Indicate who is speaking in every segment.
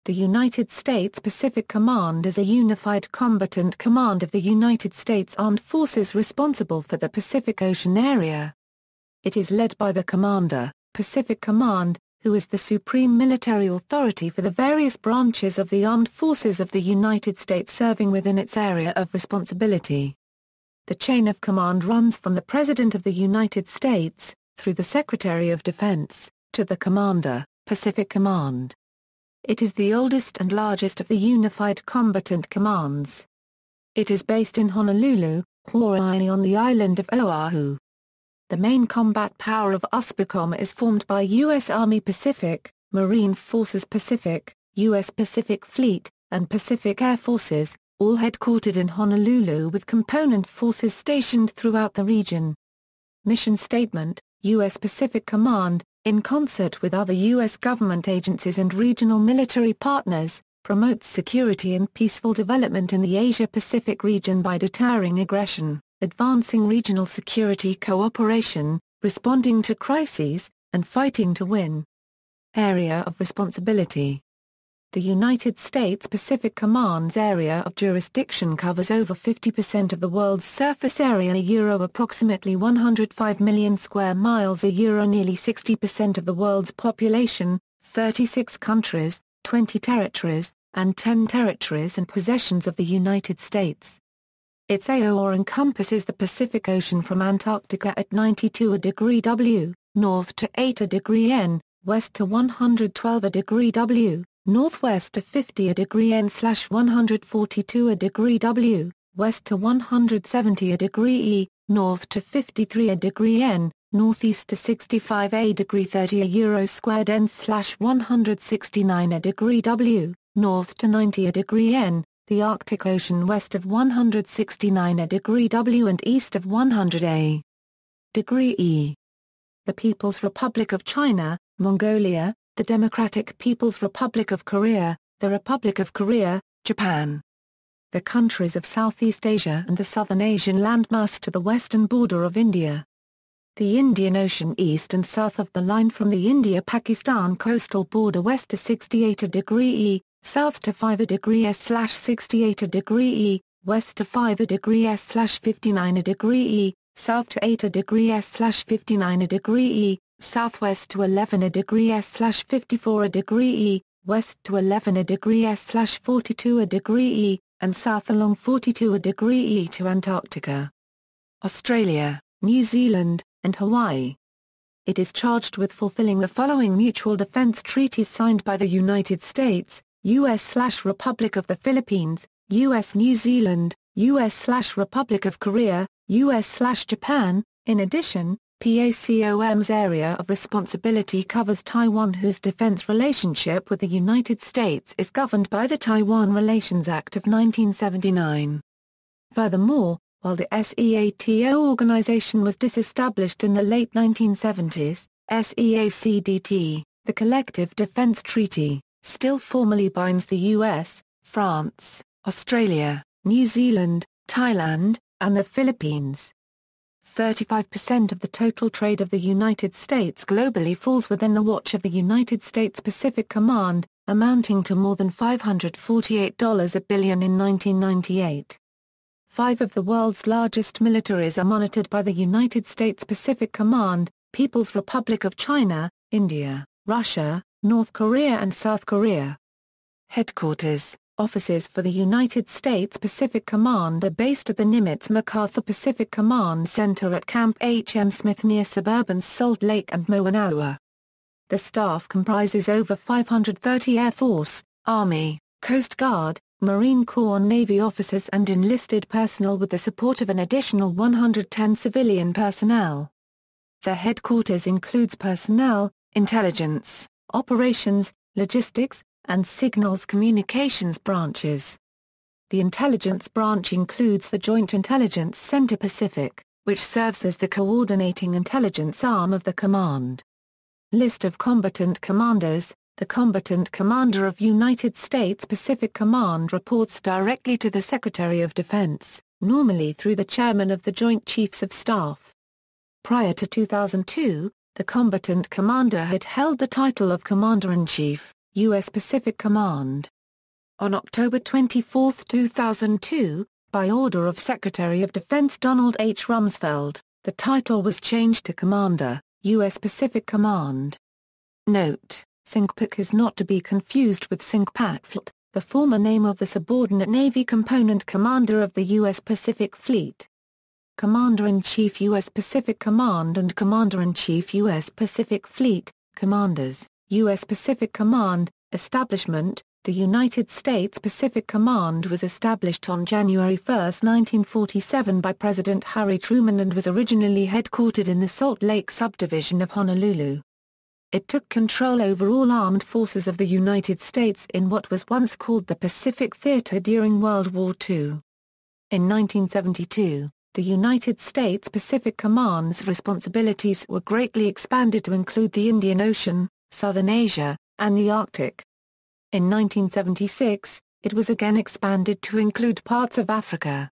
Speaker 1: The United States Pacific Command is a unified combatant command of the United States Armed Forces responsible for the Pacific Ocean area. It is led by the Commander, Pacific Command, who is the supreme military authority for the various branches of the Armed Forces of the United States serving within its area of responsibility. The chain of command runs from the President of the United States, through the Secretary of Defense, to the Commander, Pacific Command. It is the oldest and largest of the Unified Combatant Commands. It is based in Honolulu, Hawai'i on the island of Oahu. The main combat power of USPACOM is formed by U.S. Army Pacific, Marine Forces Pacific, U.S. Pacific Fleet, and Pacific Air Forces, all headquartered in Honolulu with component forces stationed throughout the region. Mission Statement: U.S. Pacific Command, in concert with other U.S. government agencies and regional military partners, promotes security and peaceful development in the Asia-Pacific region by deterring aggression, advancing regional security cooperation, responding to crises, and fighting to win. Area of Responsibility. The United States Pacific Command's area of jurisdiction covers over 50% of the world's surface area approximately 105 million square miles nearly 60% of the world's population, 36 countries, 20 territories, and 10 territories and possessions of the United States. Its AOR encompasses the Pacific Ocean from Antarctica at 92° W, north to 80° N, west to 112° W, northwest to 50° N/142° W, west to 170° E, north to 53° N, northeast to 65° 30 Euro² N/169° W, north to 90° N, the Arctic Ocean west of 169° W and east of 100° E. The People's Republic of China, Mongolia, the Democratic People's Republic of Korea, the Republic of Korea, Japan. The countries of Southeast Asia and the Southern Asian landmass to the western border of India. The Indian Ocean east and south of the line from the India-Pakistan coastal border west to 68° E, south to 5° S/68° E, west to 5° S/59° E, south to 8° S/59° E, southwest to 11° S/54° E, west to 11° S/42° E, and south along 42° E to Antarctica, Australia, New Zealand, and Hawaii. It is charged with fulfilling the following mutual defense treaties signed by the United States, U.S./Republic of the Philippines, U.S.-New Zealand, U.S./Republic of Korea, U.S./Japan. In addition, PACOM's area of responsibility covers Taiwan, whose defense relationship with the United States is governed by the Taiwan Relations Act of 1979. Furthermore, while the SEATO organization was disestablished in the late 1970s, SEACDT, the Collective Defense Treaty, still formally binds the U.S., France, Australia, New Zealand, Thailand, and the Philippines. 35% of the total trade of the United States globally falls within the watch of the United States Pacific Command, amounting to more than $548 billion in 1998. 5 of the world's largest militaries are monitored by the United States Pacific Command: People's Republic of China, India, Russia, North Korea and South Korea. Headquarters, offices for the United States Pacific Command are based at the Nimitz-MacArthur Pacific Command Center at Camp H.M. Smith near suburban Salt Lake and Moanalua. The staff comprises over 530 Air Force, Army, Coast Guard, Marine Corps and Navy officers and enlisted personnel with the support of an additional 110 civilian personnel. The headquarters includes personnel, intelligence, operations, logistics, and signals communications branches. The intelligence branch includes the Joint Intelligence Center Pacific, which serves as the coordinating intelligence arm of the command. List of combatant commanders. The Combatant Commander of United States Pacific Command reports directly to the Secretary of Defense, normally through the Chairman of the Joint Chiefs of Staff. Prior to 2002, the Combatant Commander had held the title of Commander-in-Chief, U.S. Pacific Command. On October 24, 2002, by order of Secretary of Defense Donald H. Rumsfeld, the title was changed to Commander, U.S. Pacific Command. Note: CINCPAC is not to be confused with CINCPACFLT, the former name of the subordinate Navy component commander of the U.S. Pacific Fleet. Commander-in-Chief U.S. Pacific Command and Commander-in-Chief U.S. Pacific Fleet, Commanders, U.S. Pacific Command, Establishment. The United States Pacific Command was established on January 1, 1947 by President Harry Truman and was originally headquartered in the Salt Lake subdivision of Honolulu. It took control over all armed forces of the United States in what was once called the Pacific Theater during World War II. In 1972, the United States Pacific Command's responsibilities were greatly expanded to include the Indian Ocean, Southern Asia, and the Arctic. In 1976, it was again expanded to include parts of Africa.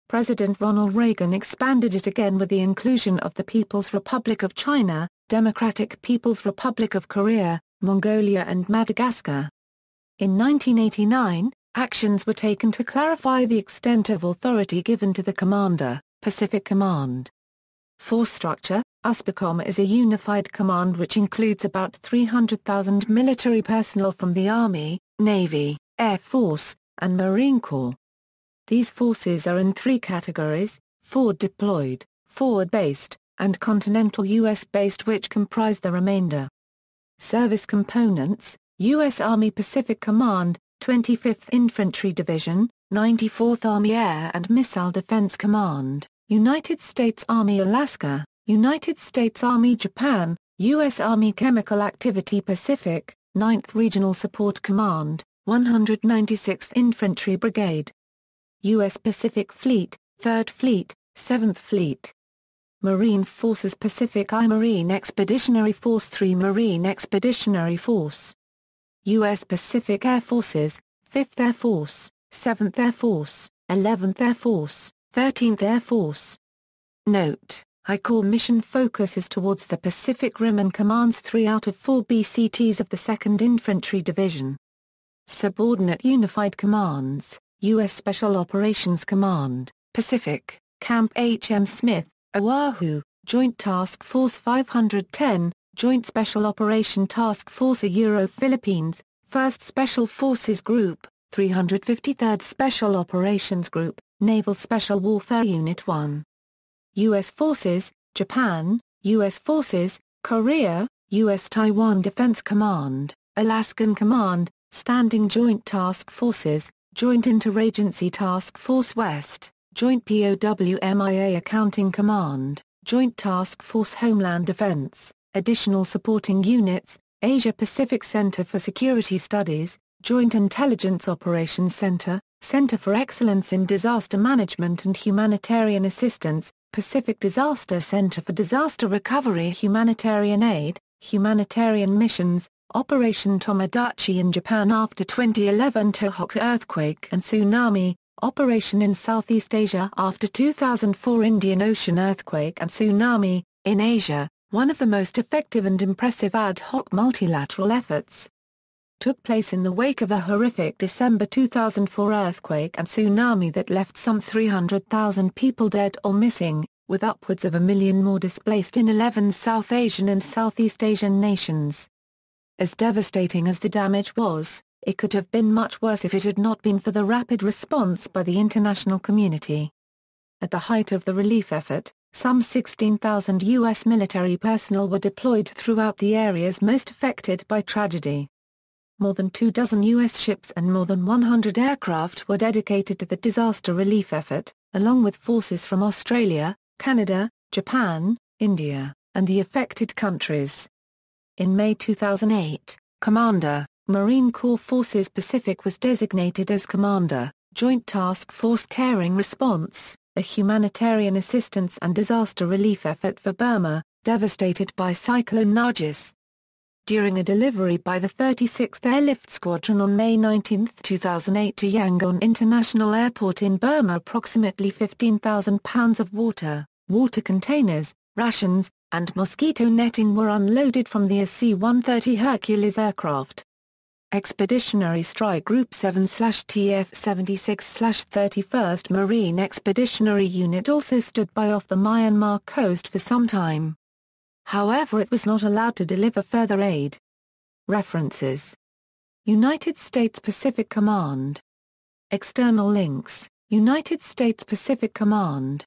Speaker 1: President Ronald Reagan expanded it again with the inclusion of the People's Republic of China, Democratic People's Republic of Korea, Mongolia and Madagascar. In 1989, actions were taken to clarify the extent of authority given to the Commander, Pacific Command. Force structure: USPACOM is a unified command which includes about 300,000 military personnel from the Army, Navy, Air Force, and Marine Corps. These forces are in three categories: forward deployed, forward-based, and continental U.S.-based, which comprise the remainder. Service components: U.S. Army Pacific Command, 25th Infantry Division, 94th Army Air and Missile Defense Command, United States Army Alaska, United States Army Japan, U.S. Army Chemical Activity Pacific, 9th Regional Support Command, 196th Infantry Brigade. U.S. Pacific Fleet, 3rd Fleet, 7th Fleet. Marine Forces: Pacific I Marine Expeditionary Force, 3 Marine Expeditionary Force. U.S. Pacific Air Forces, 5th Air Force, 7th Air Force, 11th Air Force, 13th Air Force. Note: High Corps mission focuses towards the Pacific Rim and commands 3 out of 4 BCTs of the 2nd Infantry Division. Subordinate Unified Commands: U.S. Special Operations Command, Pacific, Camp H.M. Smith, Oahu, Joint Task Force 510, Joint Special Operation Task Force Euro-Philippines, 1st Special Forces Group, 353rd Special Operations Group, Naval Special Warfare Unit 1. U.S. Forces, Japan, U.S. Forces, Korea, U.S. Taiwan Defense Command, Alaskan Command, Standing Joint Task Forces, Joint Interagency Task Force West, Joint POWMIA Accounting Command, Joint Task Force Homeland Defense, Additional Supporting Units, Asia-Pacific Center for Security Studies, Joint Intelligence Operations Center, Center for Excellence in Disaster Management and Humanitarian Assistance, Pacific Disaster Center for Disaster Recovery, Humanitarian Aid, Humanitarian Missions, Operation Tomodachi in Japan after 2011 Tohoku Earthquake and Tsunami, Operation in Southeast Asia after 2004 Indian Ocean Earthquake and Tsunami, in Asia, one of the most effective and impressive ad hoc multilateral efforts. Took place in the wake of a horrific December 2004 earthquake and tsunami that left some 300,000 people dead or missing, with upwards of 1 million more displaced in 11 South Asian and Southeast Asian nations. As devastating as the damage was, it could have been much worse if it had not been for the rapid response by the international community. At the height of the relief effort, some 16,000 U.S. military personnel were deployed throughout the areas most affected by tragedy. More than 24 U.S. ships and more than 100 aircraft were dedicated to the disaster relief effort, along with forces from Australia, Canada, Japan, India, and the affected countries. In May 2008, Commander, Marine Corps Forces Pacific was designated as Commander, Joint Task Force Caring Response, a humanitarian assistance and disaster relief effort for Burma, devastated by Cyclone Nargis. During a delivery by the 36th Airlift Squadron on May 19, 2008 to Yangon International Airport in Burma, approximately 15,000 pounds of water containers, rations, and mosquito netting were unloaded from the AC-130 Hercules aircraft. Expeditionary Strike Group 7/TF-76/31st Marine Expeditionary Unit also stood by off the Myanmar coast for some time. However, it was not allowed to deliver further aid. References: United States Pacific Command. External links: United States Pacific Command.